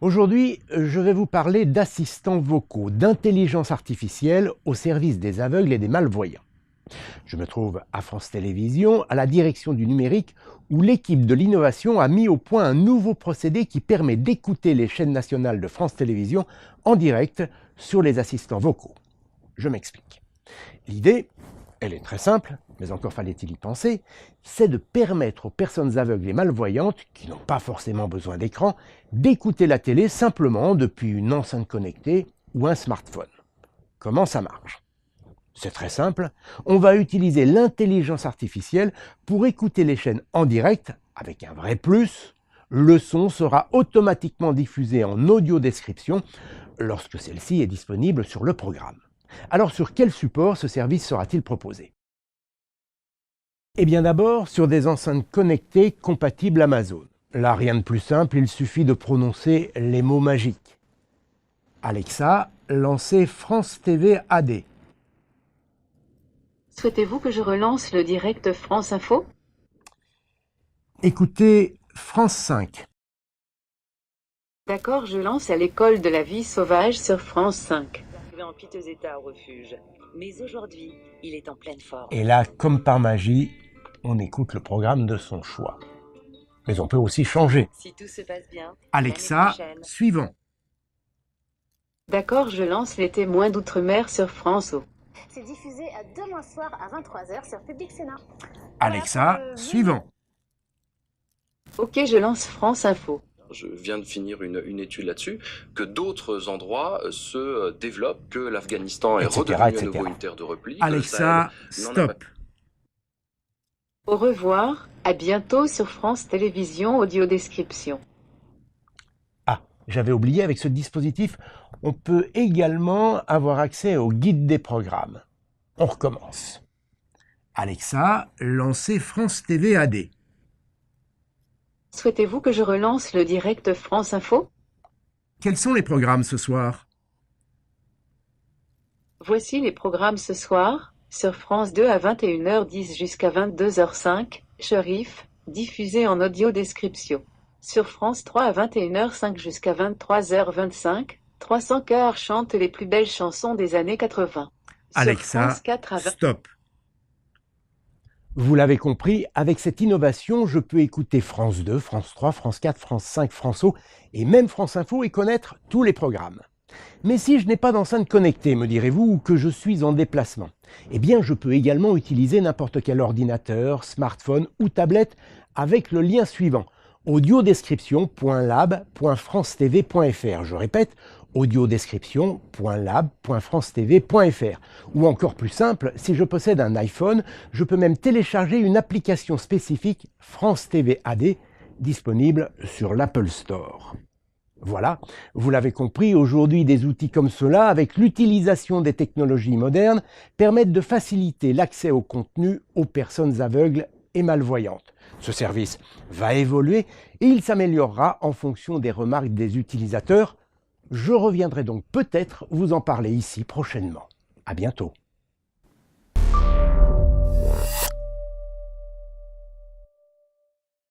Aujourd'hui, je vais vous parler d'assistants vocaux, d'intelligence artificielle au service des aveugles et des malvoyants. Je me trouve à France Télévisions, à la direction du numérique, où l'équipe de l'innovation a mis au point un nouveau procédé qui permet d'écouter les chaînes nationales de France Télévisions en direct sur les assistants vocaux. Je m'explique. L'idée, elle est très simple, mais encore fallait-il y penser, c'est de permettre aux personnes aveugles et malvoyantes, qui n'ont pas forcément besoin d'écran, d'écouter la télé simplement depuis une enceinte connectée ou un smartphone. Comment ça marche ? C'est très simple, on va utiliser l'intelligence artificielle pour écouter les chaînes en direct, avec un vrai plus, le son sera automatiquement diffusé en audio-description lorsque celle-ci est disponible sur le programme. Alors sur quel support ce service sera-t-il proposé ? Eh bien d'abord sur des enceintes connectées compatibles Amazon. Là rien de plus simple, il suffit de prononcer les mots magiques. Alexa, lancez France TV AD. Souhaitez-vous que je relance le direct France Info ? Écoutez France 5. D'accord, je lance à l'école de la vie sauvage sur France 5. Arrivé en piteux état au refuge. Mais aujourd'hui, il est en pleine forme. Et là, comme par magie, on écoute le programme de son choix. Mais on peut aussi changer. Si tout se passe bien, Alexa, l'année prochaine. suivant. D'accord, je lance les témoins d'outre-mer sur France O. C'est diffusé demain soir à 23h sur Public Sénat. Alexa, suivant. Ok, je lance France Info. Je viens de finir une étude là-dessus, que d'autres endroits se développent, que l'Afghanistan est Etc., redevenu etc. à nouveau une terre de repli. que Alexa, le Sahel n'en a stop. Au revoir, à bientôt sur France Télévisions audio-description. Ah, j'avais oublié, avec ce dispositif, on peut également avoir accès au guide des programmes. On recommence. Alexa, lancez France TV AD. Souhaitez-vous que je relance le direct France Info ? Quels sont les programmes ce soir ? Voici les programmes ce soir. Sur France 2 à 21h10 jusqu'à 22h05, Sherif, diffusé en audio-description. Sur France 3 à 21h05 jusqu'à 23h25, 300 cœurs chantent les plus belles chansons des années 80. Sur Alexa, France 4 à 20... stop. Vous l'avez compris, avec cette innovation, je peux écouter France 2, France 3, France 4, France 5, France O et même France Info et connaître tous les programmes. Mais si je n'ai pas d'enceinte connectée, me direz-vous, ou que je suis en déplacement, eh bien je peux également utiliser n'importe quel ordinateur, smartphone ou tablette avec le lien suivant: audiodescription.lab.francetv.fr. Je répète, audiodescription.lab.francetv.fr. Ou encore plus simple, si je possède un iPhone, je peux même télécharger une application spécifique France TV AD disponible sur l'Apple Store. Voilà, vous l'avez compris, aujourd'hui des outils comme cela, avec l'utilisation des technologies modernes, permettent de faciliter l'accès au contenu aux personnes aveugles et malvoyantes. Ce service va évoluer et il s'améliorera en fonction des remarques des utilisateurs. Je reviendrai donc peut-être vous en parler ici prochainement. À bientôt.